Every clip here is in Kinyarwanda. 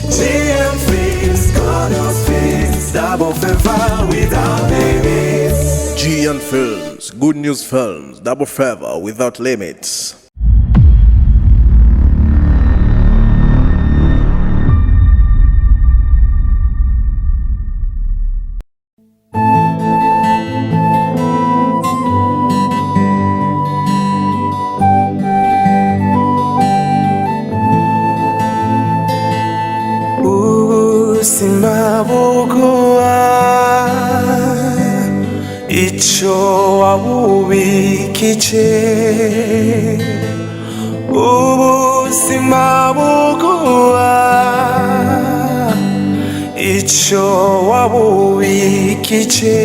GN Films, God's Films, double favor without limits. GN Films, Good News Films, double favor without limits. Simabukuwa icho wabubikije simabukuwa icho wabubikije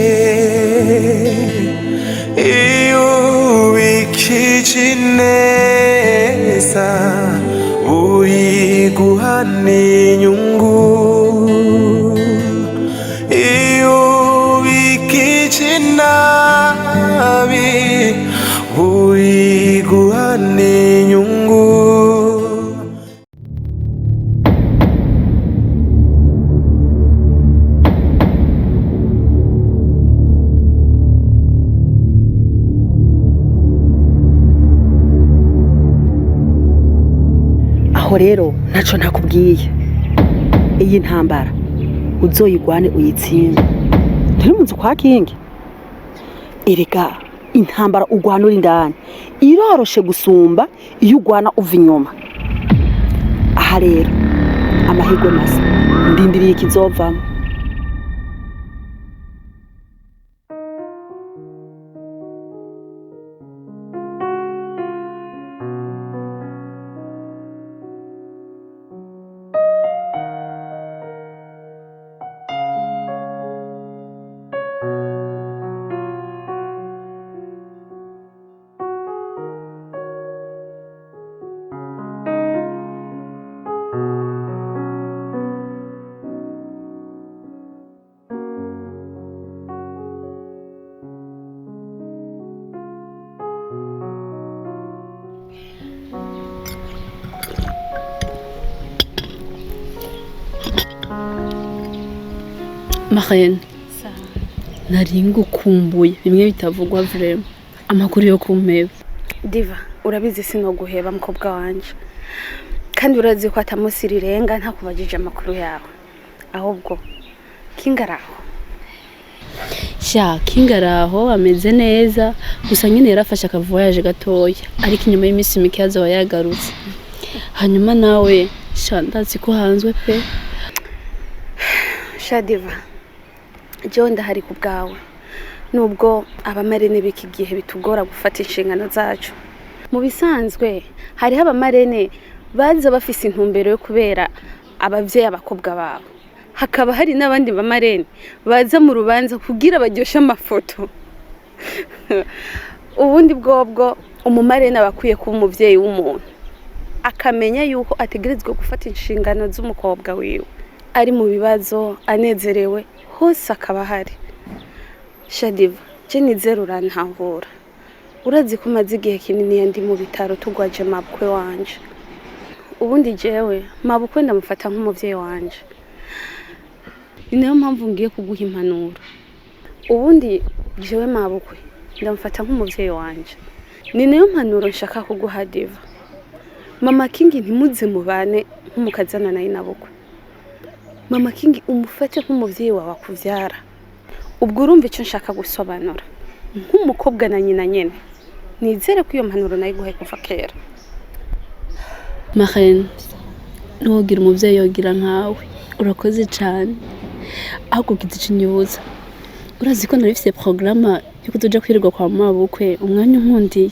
ubikije neza uyiguhana inyungu nabi uyiguhana inyungu. Aho rero ntaco nakubwiye, iyi ntambara uzoyigwane uyitsinde. Ntiri munzu kwa Kingi. Erega intambara ugwana uri ndani iroroshe gusumba iyo ugwana uva inyuma. Aha rero amahirwe masa ndindiriye ikizovamo. Marien, nari ngukumbuye bimwe bitavugwa vraiment amakuru yo kumpeba. Diva, urabizi sinoguheba mukobwa wanje. Kandi urazi ko atamusiri renga nta kubajije amakuru yawe. Ahubwo Kingaraho. Sha Kingaraho ameze neza gusa nyine yarafashe akavoyage gatoya ariko inyuma y'imisi mike yazo yagarutse. Hanyuma nawe sha ndazi ko hanzwe pe. Sha Diva, jo ndahari ku bwawe. Nubwo abamarene biki gihe bitugora gufata inshingano zacu. Mu bisanzwe hari abamarene baza bafise intumbero yo kubera abavyeyi abakobwa babo. Hakaba hari n'abandi bamarene baza mu rubanza kugira baryoshe amafoto. Ubundi bwobwo umumarene abakwiye kuba umuvyeyi w'umuntu, akamenya yuko ategerezwe gufata inshingano z'umukobwa wiwe. Ari mu bibazo, anezerewe, hose akaba hari. Shadiva, je nizero urantahura. Urazi ko maze igihe kinini yandi mu bitaro tugwaje mabukwe wanje. Ubundi jewe mabukwe ndamufata nk'umuvyeyi wanje. Ni nayo mpamvu ngiye kuguha impanuro. Ubundi jewe mabukwe ndamufata nk'umuvyeyi wanje. Ni nayo mpanuro nshaka kuguha Diva. Mama Kingi ntimuze mubane nk'umukazana nayo nabukwe. Mama Kingi umufate nk'umuvyeyi wawe akuvyara. Ubwo urumva icyo nshaka gusobanura. Nk'umukobwa na nyina nyene. Nizere ko iyo mpanuro nayiguhe kuva kera. Marien, nugira umuvyeyi yogira nkawe. Urakoze cyane. Ahubwo kizicinyoza. Urazi ko narifise programme yo kuzoja kwirirwa kwa mabukwe umwanya nkundiye.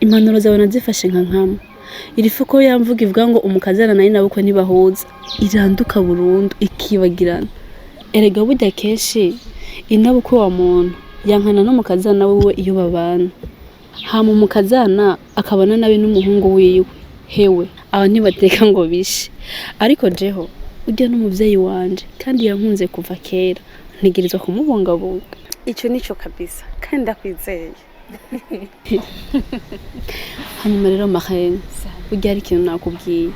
Impanuro zawe nazifashe nka nkama. Irifuko yamvuga ivuga ngo umukazana nayo nabukwe nibahuza iranduka burundu ikibagirana. Erega burya kenshi inabukwe wa muntu yankana no mukazana wiwe iyo babana. Hama umukazana akabana nawe n'umuhungu wiwe. Hewe aba ntibateka ngo bishe. Ariko jeho ujya n'umuvyeyi wanje kandi yankunze kuva kera. Ntigirizwa kumubungabunga. Ico nico kabisa kandi ndakwizeye. Hanyuma rero Marien, burya ari ikintu nakubwiye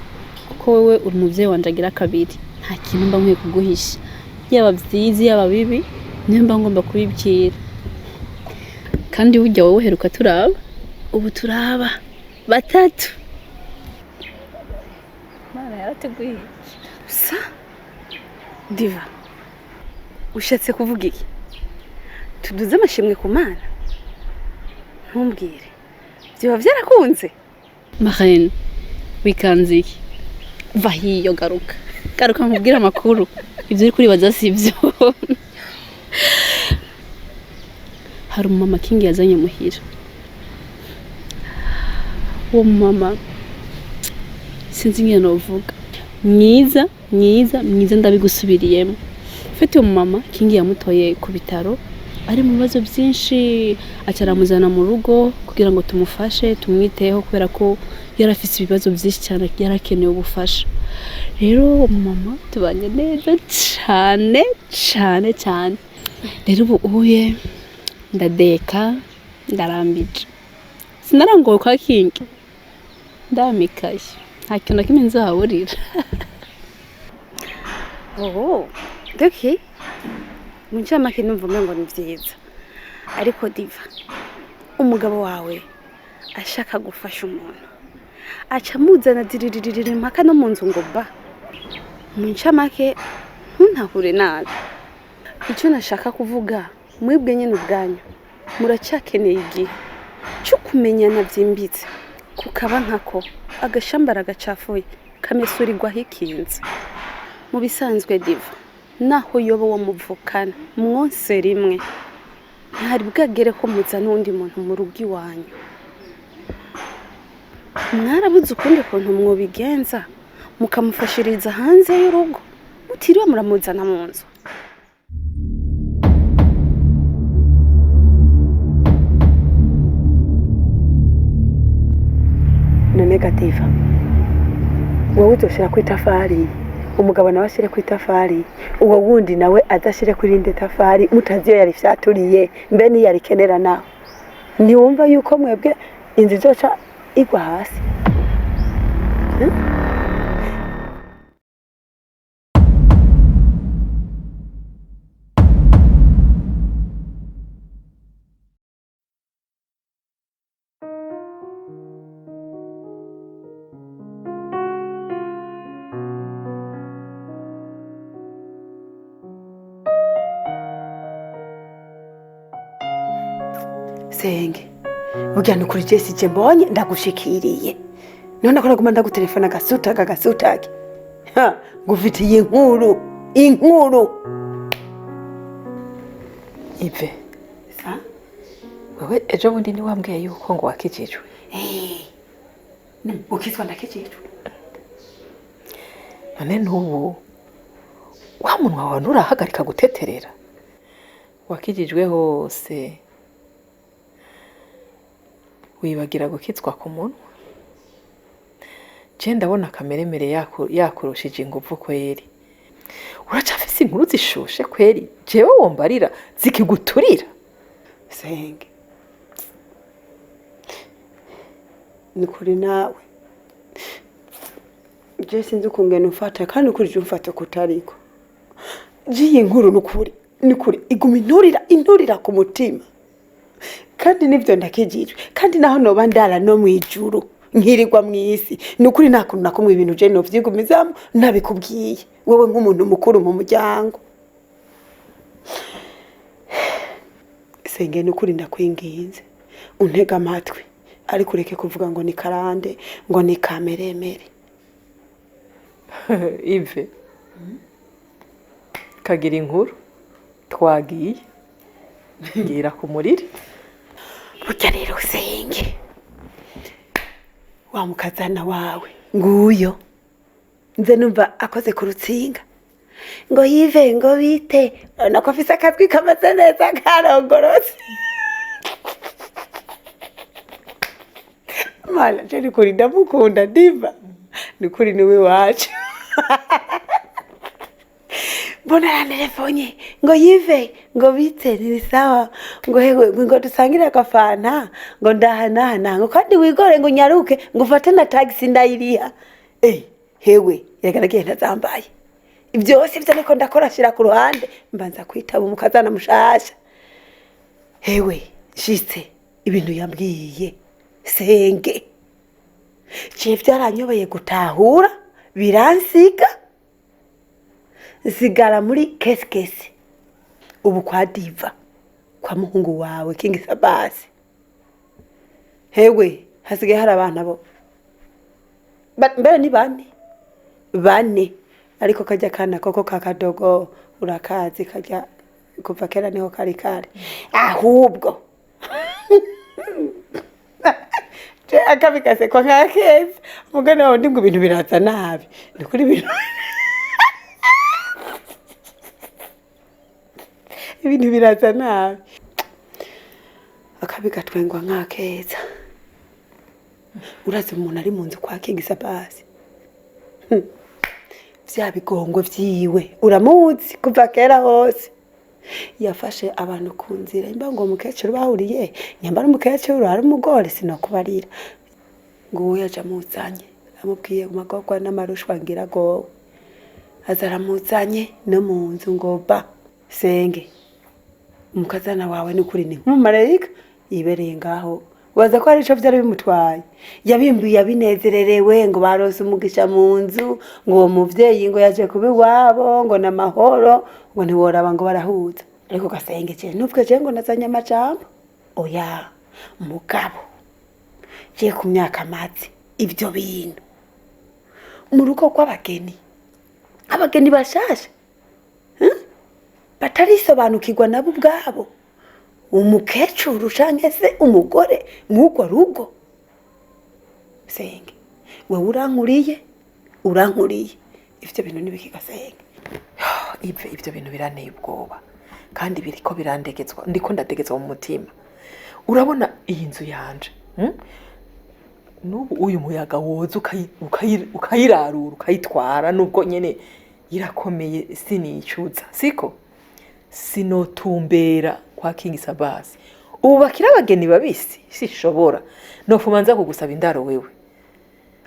kuko wewe uri umuvyeyi wanje agira kabiri nta kintu mba nkwiye kuguhisha yaba vyiza yaba bibi niyo mba ngomba kubibwira kandi burya wowe uheruka turaba ubu turaba batatu Mana yarateguye sa diva ushatse kuvuga iki tuduze amashimwe ku Mana ntumbwire byo byarakunze Marine wikanziki va hiyo garuka nkubwira amakuru ibyo uri kuribaza sivyo hari umama King yazanye muhira uwo mama sinzi ngene novuga mwiza ndabigusubiriyemo fete uwo mama King yamutoye ku bitaro ari mu bibazo byinshi acaramuzana mu rugo kugira ngo tumufashe tumwiteho kubera ko yarafise ibibazo byinshi cyane yarakeneye ubufasha rero mama tubanye neza cyane rero ubu uye ndadeka ndarambije sinarangoye kwa King ndamikaye nta kintu na kimwe nzaburira okay mu ncamake numva ngo ni byiza ariko diva umugabo wawe ashaka gufasha umuntu aca muzana diririri mpaka no mu nzu ngo ba mu ncamake ntuntahure nabi icyo nashaka kuvuga mwebwe nyine ubwanyu muracyakeneye igihe cyo kumenyana byimbitse kukaba nkako agashambara gacafuye kamesurirwaho ikinze mu bisanzwe diva naho yoba wo muvukana mwonse rimwe ntari bwagere ko muzana undi muntu mu rugo iwanyu mwarabuze ukundi kuntu mwobigenza mukamufashiriza hanze y'urugo mutiriwe muramuzana mu nzu negativa wowe uzoshira ku itafari umugabo nawe ashire ku itafari uwo wundi nawe adashire kuri inde tafari mutaziyo yari fyaturiye mbe ni yari kenera nawe ni wumva yuko mwebwe inzi zoca igwa hasi Senge burya nukuri Jesse je mbonye ndagushikiriye none ko naguma ndagutelefona gasutake ha ngufitiye inkuru Ive sa wewe ejo bundi ni wambwiye yuko ngo wakijijwe ukizwa ndakijijwe none n'ubu wa munwa wawe nturahagarika guteterera wakijijwe hose wibagira gukitswa ku munwa je ndabona kameremere yakurushije ingufu kweri uracafise inkuru zishushe kweri jewe wombarira zikiguturira Senge ni kuri nawe je sinzi ukungena ufata kandi ukuri je umfata kutariko jiye inkuru nukuri iguma inturira ku mutima kandi nivyo ndakijijwe kandi naho noba ndara no mwijuru nkirirwa mwisi nukuri nakuntu nakumwe ibintu je no vyigumizamo ntabikubwiye wewe nk'umuntu mukuru mu muryango Senge nukuri ndakwinginze untega amatwi ariko ureke kuvuga ngo ni karande ngo ni kameremere Ive kagira inkuru twagiye ngira ku muriri burya rero Senge wa mukazana wawe nguyo nze numva akoze ku rutsinga ngo yive ngo bite nako afise akatwi kamaze neza karongorotse mala je ni kuri ndamukunda diva ni kuri niwe wacu mbona yanerefonye ngo yive ngo bite ni sawa ngo hewe ngo dusangire akafana ngo ndahana ngo kandi wigore ngo nyaruke ngo ufate na taxi ndayiriha hewe yagaragiye ntazambaye byose ibyo niko ndakora shira ku ruhande mbanza kwitaba umukazana mushasha hewe shitse ibintu yambwiye senge je byaranyobeye gutahura biransiga nsigara muri kesi ubu kwa diva kwa muhungu wawe King Sabasi hewe hasigaye hari abana bo mbere ni bane ariko kajya kana koko kakadogo urakazi kajya kuva kera niho kari ahubwo akabikase kwa nkakeza umugani wawe ndi ngo ibintu biraza nabi ni kuri ibintu biraza nabi akabigatwengwa nkakeza urazi umuntu ari mu nzu kwa King Sabasi vya bigongo vyiwe uramuzi kuva kera hose yafashe abantu ku nzira imba ngo umukecuru bahuriye nyambara umukecuru ari umugore sinokubarira ngo yaje amuzanye amubwiye umagogwa n'amarushwa ngira go azaramuzanye no mu nzu ngo ba senge umukazana wawe ni kuri ni nk'umumarayika yibereye ngaho waza ko ari cyo byari bimutwaye yabimbuye yabinezererewe ngo barose umugisha mu nzu ngo uwo muvyeyi ngo yaje kubi wabo ngo namahoro ngo ntiworaba ngo barahuza ariko gasenge cye nubwo je ngo nazanye amajambo oya mugabo je ku myaka mazi ibyo bintu mu rugo kw'abageni abageni bashasha batarisobanukirwa nabo ubwabo umukecuru canke se umugore nk'uko rugo senge wewe urankuriye ivyo bintu nibiki Senge ibyo bintu biraneye ubwoba kandi biriko birandegezwa ndiko ndadegezwa mu mutima urabona iyi nzu yanje nubu uyu muyaga woza ukayirarura ukayitwara nubwo nyene irakomeye sinicuza siko sinotumbera kwa King Sabasi ubu bakira abageni babisi sishobora nofumanza kugusaba indaro wewe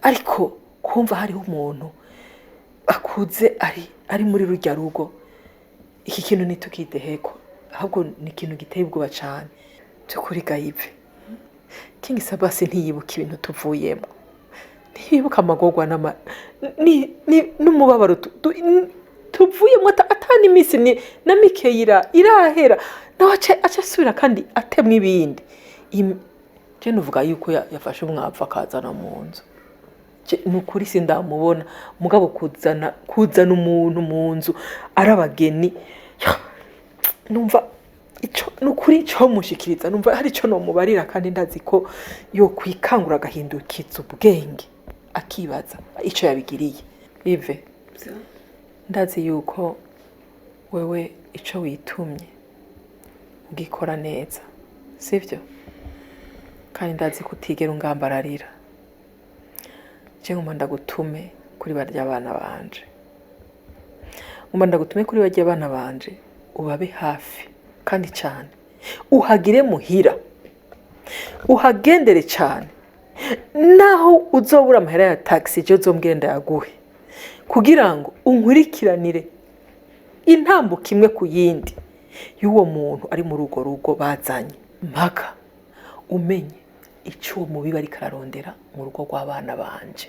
ariko kumva hariho umuntu akuze ari muri rujya rugo iki kintu nitukideheko ahubwo ni ikintu giteye ubwoba cyane cyo kuri gayive King Sabasi ntiyibuka ibintu tuvuyemo ntiyibuka amagogwa n'umubabaro tuvuyemo atani imisi na mikeyira irahera nawe aca asubira kandi atemwe ibindi je nuvuga yuko yafashe umwapfa akazana mu nzu nukuri sindamubona mugabo kuzana umuntu mu nzu arabageni numva ico nukuri cyo mushikiriza numva hari cyo no mubarira kandi ndazi ko yo kwikangura gahindukiza ubwenge akibaza ico yabigiriye ive ndazi yuko wewe ico witumye ugikora neza sivyo kandi ndazi kutigera ungambararira je ngoma ndagutume kuri barya abana banje ngoma ndagutume kuri barya abana banje ubabe hafi kandi cyane uhagire muhira uhagendere cyane naho uzobura amahera ya taxi je uzombwire ndayaguhe kugira ngo unkurikiranire intambuka imwe ku yindi y'uwo muntu ari muri ugo rugo bazanye mpaka umenye icyo uwo mubi bari kararondera mu rugo rw'abana banje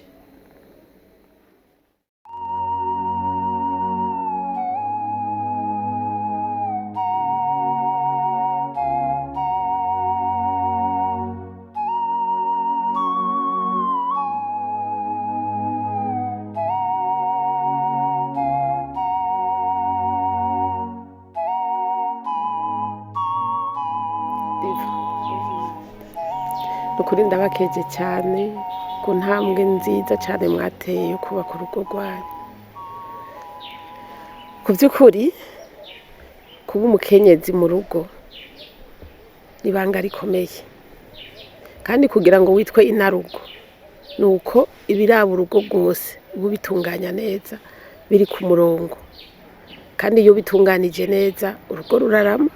ukuri ndabakeje cyane ku ntambwe nziza cyane mwateye yo kubaka urugo rwanyu ku by'ukuri kuba umukenyezi mu rugo ibanga rikomeye kandi kugira ngo witwe inarugo ni uko ibiraba urugo rwose ubu bitunganya neza biri ku murongo kandi iyo bitunganije neza urugo rurarama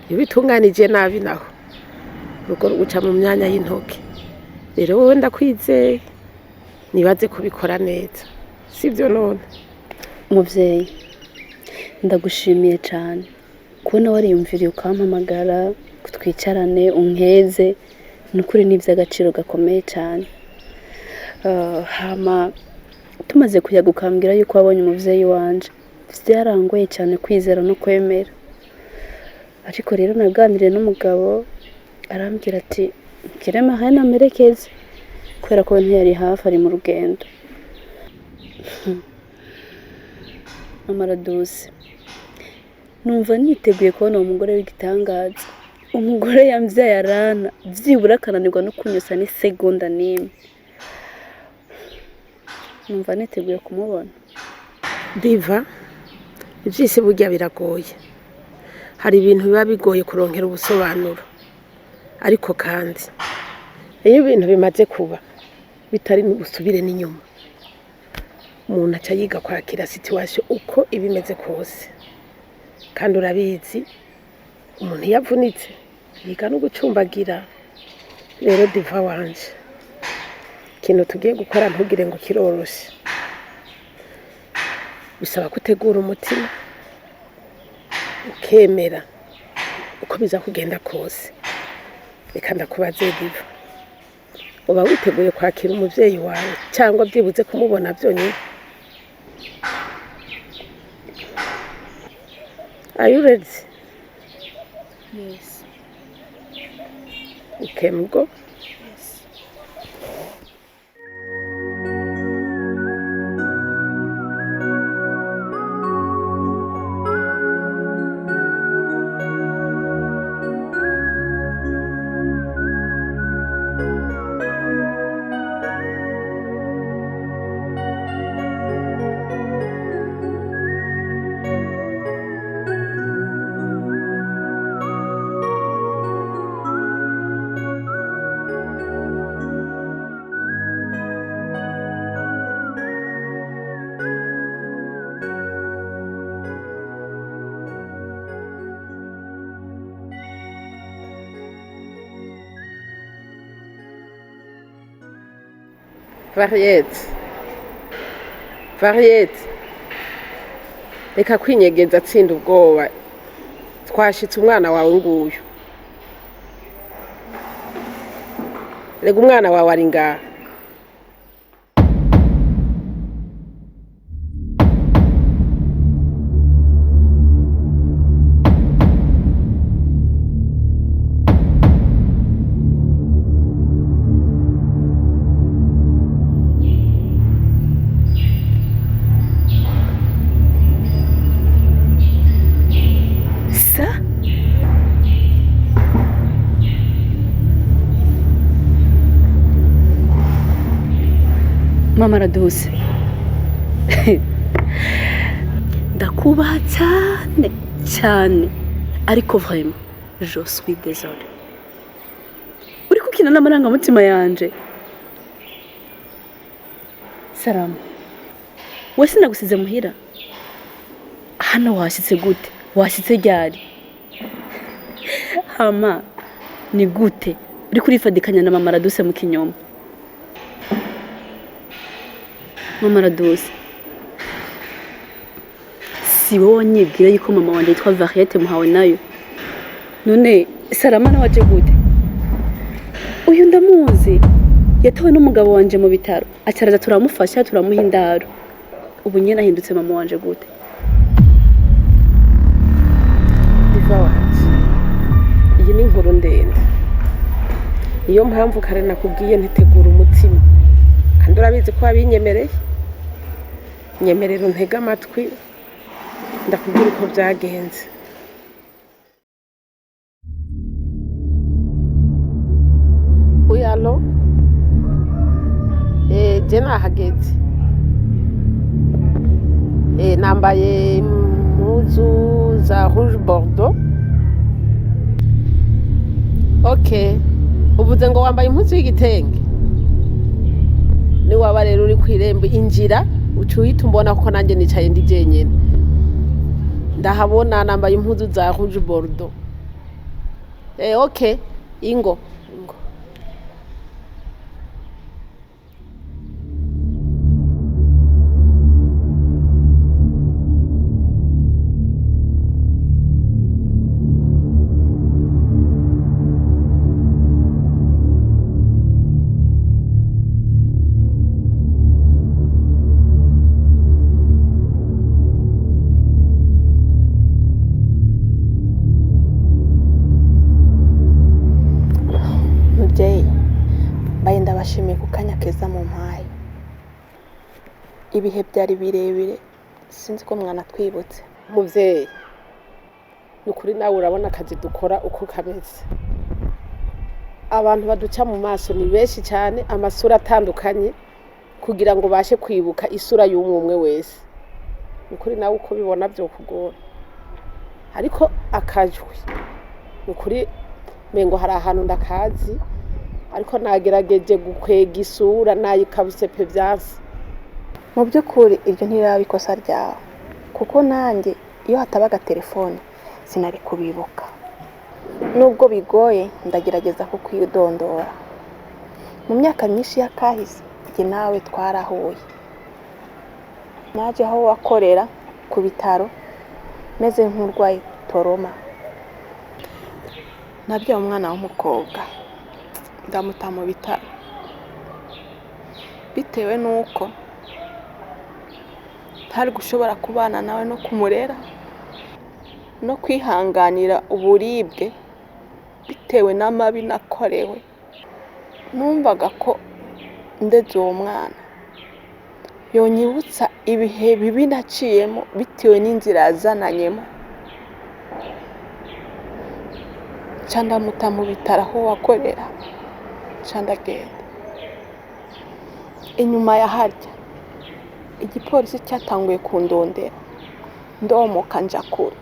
iyo bitunganije nabi naho urugo ruguca mu myanya y'intoke rero wowe ndakwizeye nibaze kubikora neza sibyo none umuvyeyi ndagushimiye cyane kubona wariyumviriye ukampamagara twicarane unkeze nukuri n'ivy'agaciro gakomeye cyane. Hama tumaze kuyaga ukambwira yuko wabonye umuvyeyi wanje vyarangoye cyane kwizera no kwemera, ariko rero naganiriye n'umugabo arambwira ati kirema hana merekeze kubera ko ntiyari hafi ari mu rugendo. Amaraduse numva niteguye kubona uwo mugore w'igitangaza, umugore yamvyaye arana vyibura akananirwa no kunyusa n'isegonda n'imwe. Numva niteguye kumubona. Diva, ivyisi burya biragoye, hari ibintu biba bigoye kuronkera ubusobanuro, ariko kandi iyo ibintu bimaze kuba bitari gusubire n'inyuma, umuntu aca yiga kwakira situation uko ibimeze kose. Kandi urabizi umuntu yavunitse yiga no gucumbagira. Rero Diva wanje, ikintu tugiye gukora ntugire ngo kiroroshe, bisaba gutegura umutima ukemera uko biza kugenda kose. Reka ndakubaze Diva, uba witeguye kwakira umuvyeyi wawe cyangwa byibuze kumubona byonyine? Are you ready? Yes. Okay, go. Variette, reka kwinyegeza atsinda ubwoba, twashitse umwana wawe nguyu. Rega umwana wawe ari ngaha. Mama Raduse, ndakubaha cyane cyane, ariko vraiment je suis désolée. Uri kukina n'amarangamutima yanje. Salama, wese nagusize muhira? Hano washitse gute? Washitse ryari? Hama ni gute uri kurifadikanya na Mama Raduse mu kinyoma? Mama Raduse, si wowe wanyibwira yuko mama wanje yitwa Variette muhawe nayo, none Salama nawe aje gute? Uyu ndamuzi, yatowe n'umugabo wanje mu bitaro, acaraza turamufasha turamuha indaro. Ubu nyene ahindutse mama wanje gute? Diva wanje, iyi ni inkuru ndende, niyo mpamvu kare nakubwiye ntitegura umutima, kandi urabizi ko wabinyemereye. Nyemerera untege amatwi ndakubwira uko byagenze. Uyalo, je nahageze. Nambaye impuzu za rouge bordeaux. Okay, uvuze ngo wambaye impuzu y'igitenge? Ni waba rero uri kwirembe injira ucuhita umbona ko nanjye nicaye ndi jenyene. Ndahabona nambaye impuzu za rouge bordeaux. Okay, ingo. ibihe byari birebire sinzi ko mwana twibutse. muvyeyi ni ukuri nawe urabona akazi dukora uko kameze. Abantu baduca mu maso ni benshi cyane, amasura atandukanye kugira ngo bashe kwibuka isura y'umwe wese. Ni ukuri nawe uko bibona byo kugora, ariko akajwi ni ukuri mengo hari ahantu ndakazi, ariko nagerageje gukwega isura nayikabuse pe byansi. Mu by'ukuri iryo ntiraba ikosa ryawe, kuko nanjye iyo hatabaga telefone sinari kubibuka. Nubwo bigoye ndagerageza kukwidondora. Mu myaka myinshi y'akahise njye nawe twarahuye. Naje aho wakorera ku bitaro meze nk'urwaye toroma. Nabyaye umwana w'umukobwa ndamuta mu bitaro, bitewe n'uko ntari gushobora kubana nawe no kumurera no kwihanganira uburibwe bitewe n'amabi nakorewe. Numvaga ko ndetse uwo mwana yonyibutsa ibihe bibi naciyemo bitewe n'inzira yazananyemo. Ndamuta mu bitaro aho wakorera, ndagenda. Inyuma ya harya igipolisi cyatanguye kundondera, ndomoka nja kure,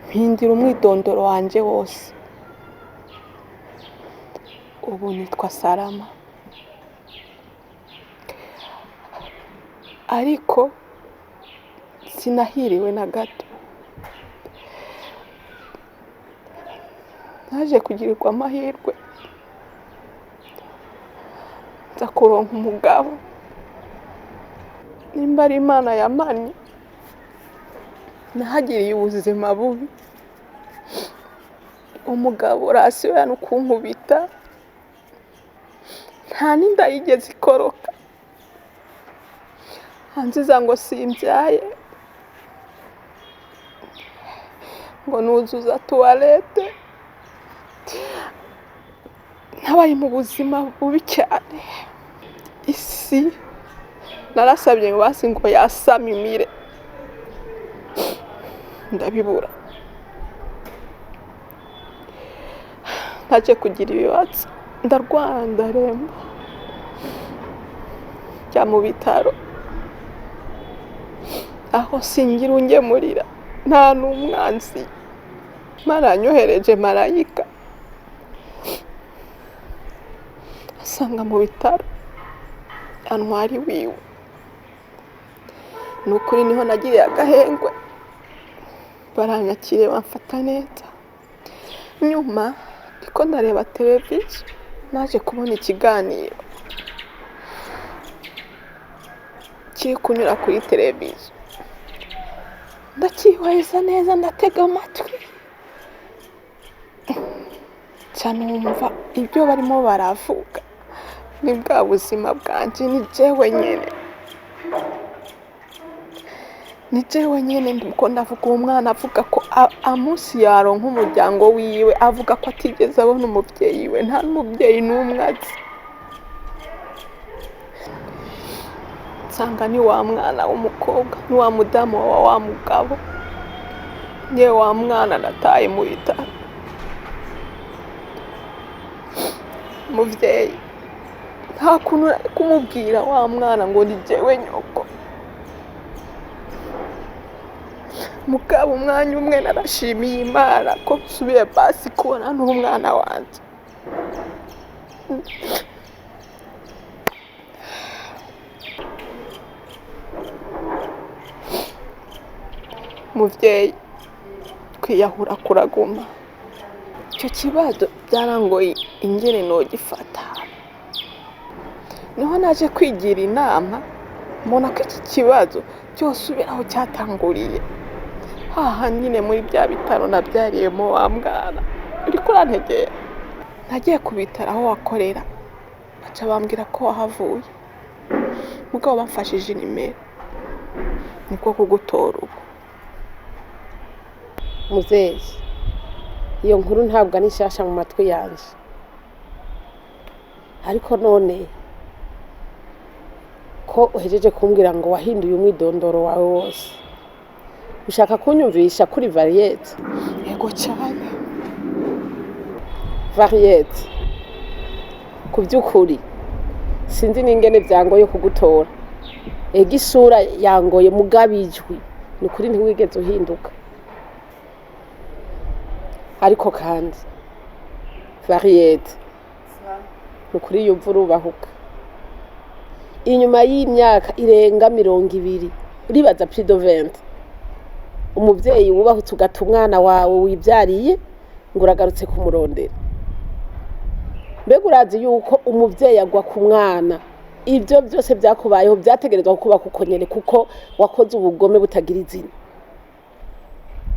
mpindira umwidondoro wanje wose. Ubu nitwa Salama, ariko sinahiriwe na gato. Naje kugirirwa amahirwe nza kuronka umugabo, nimba ari Imana yamanye. Nahagiriye ubuzima bubi, umugabo rasiyo yanukunkubita, nta n'inda yigeze ikoroka, anziza ngo simbyaye, ngo nuzuza tuwarete. Nabaye mu buzima bubi cyane. Isi narasabye ngo basi ngo yasamimire, ndabibura. Naje kugira ibibazo, ndarwara ndaremba, njya mu bitaro aho singira ungemurira, nta n'umwanzi. Maranyohereje marayika asanga mu bitaro antwari wiwe. Ni ukuri niho nagiriye agahengwe, baranyakire bamfata neza. Nyuma ndiko ndareba televiziyo naje kubona ikiganiro kiri kunyura kuri televiziyo, ndakihweza neza, ndatega amatwi cyane, numva ibyo barimo baravuga ni bwa buzima bwanjye. Ni jewe nyene ndiko ndavuga. Uwo mwana avuga ko amusi yaronka umuryango wiwe, avuga ko atigeze abona umubyeyi we, nta n'umubyeyi n'umwe azi. Nsanga ni wa mwana w'umukobwa, ni wa mudamu wa mugabo, niwe wa mwana nataye mu bitaro. Umubyeyi nta kuntu nari kumubwira wa mwana ngo ni jewe nyoko. Mugabo umwanya umwe narashimiye Imana ko nsubiye basi kubona n'umwana wanje. Muvyeyi, kwiyahura kuraguma. Icyo kibazo byarangoye ingene nogifata. Niho naje kwigira inama, mbona ko iki kibazo cyosubira aho cyatanguriye. Haha nyine muri bya bitaro nabyariyemo wa mwana. Uriko urantegera. Nagiye ku bitaro aho wakorera, baca bambwira ko wahavuye. Mugabo bamfashije nimero, niko kugutora ubu. Muvyeyi, iyo nkuru ntabwo ari nshasha mu matwi yanje, ariko none ko uhejeje kumbwira ngo wahinduye umwidondoro wawe wose ushaka kunyumvisha kuri Variete? yego cyane. Variete, ku by'ukuri sinzi n'ingene byangoye kugutora. Ega isura yangoye mugabijwi, ni ukuri ntiwigeze uhinduka. Ariko kandi Variete, ni ukuri yumva urubahuka. Inyuma y'imyaka irenga 20, uribaza plus de 20, umuvyeyi wubahutse ugata umwana wawe wibyariye ngo uragarutse kumurondera. Mbega urazi yuko umuvyeyi agwa ku mwana, ibyo byose byakubayeho byategerezwa kuba kuko nyene kuko wakoze ubugome butagira izina.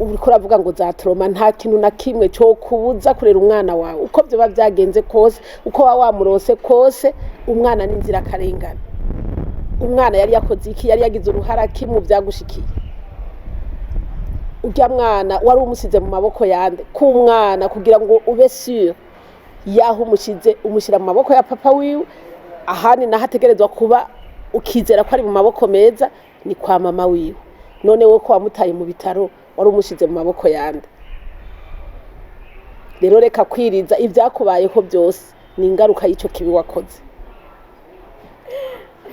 Uriko uravuga ngo za trauma, nta kintu na kimwe cyo kubuza kurera umwana wawe uko byo byagenze kose, uko wamurose kose, umwana n'inzira karengana. Umwana yari yakoze iki? Yari yagize uruhara kimwe byagushikiye. Ujya mwana wari umusize mu maboko yande ku mwana kugira ngo ube sûr yaho umushyira mu maboko ya papa wiwe, ahandi nahategerezwa kuba ukizera ko ari mu maboko meza ni kwa mama wiwe. None we ko wamutaye mu bitaro wari umusize mu maboko yande. Rero reka kwiriza ibyakubayeho byose ni ingaruka y'icyo kibi wakoze.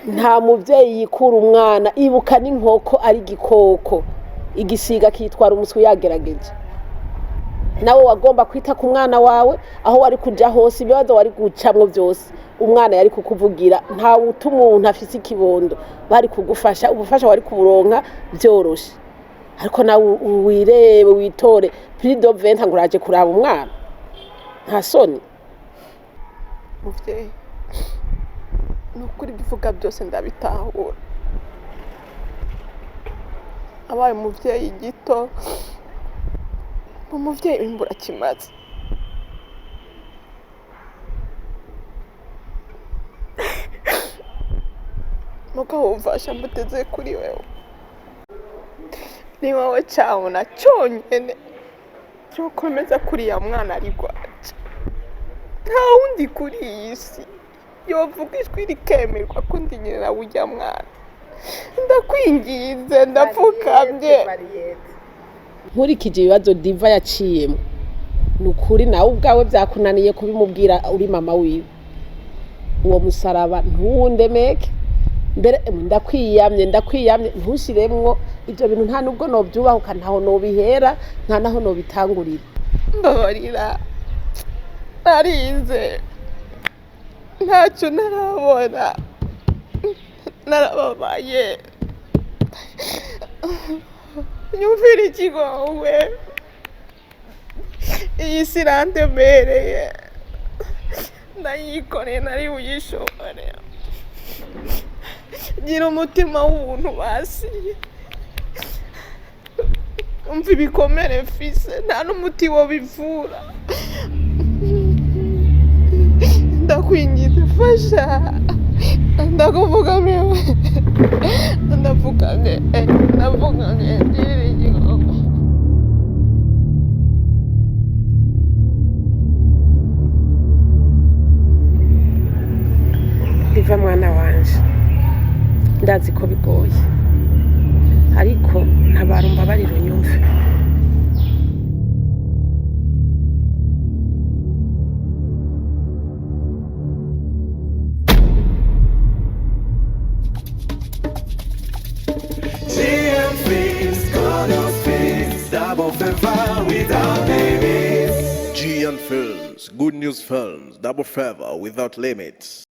Nta muvyeyi yikura umwana, ibuka n'inkoko ari gikoko, igisiga kitwara umuswi yagerageje. Nawe wagomba kwita ku mwana wawe aho wari kuja hose, ibibazo wari gucamwo byose umwana yari kukuvugira. Nta umuntu afise ikibondo bari kugufasha, ubufasha wari kuburonka byoroshe. Ariko nawe wirebe witore plus de 20 ngo uraje kuraba umwana, nta soni. Muvyeyi, nukuri bivuga byose ndabitahura. Abaye umuvyeyi gito, umuvyeyi w'imbura kimaze. Mugabo umfasha muteze kuri wewe. Ni wowe cyabona cyonyene cyokomeza kuriya mwana ari gwaje. Nta wundi kuri iyi si yovuga ijwi rikemerwa ko ndi nyina ujya mwana. Ndakwingize, ndapfukamye. Nkurikije ibibazo Diva yaciyemo, nukuri nawe ubwawe byakunaniye kubimubwira uri mama wiwe. Uwo musaraba ntuwundemeke. Mbere ndakwiyamye ntushiremwo ibyo bintu, nta nubwo no byubahuka, ntaho no bihera, nta naho no bitangurira. Mbabarira, narize ntacyo narabona, narababaye. Nyumvira ikigowe, iyi si irandemereye, ndayikoreye nari buyishobore. Gira umutima w'ubuntu basi, umva ibikomere mfise, nta n'umuti wo bivura. Ndakwingize fasha, ndakuvugamye, ndavugamye, ngirira igihugu. Diva mwana wanje, ndazi ko bigoye, ariko ntabarumba bariro nyumve. GM Films, Chronos Films, Double Fever without limits. GN Films, Good News Films, Double Fever without limits.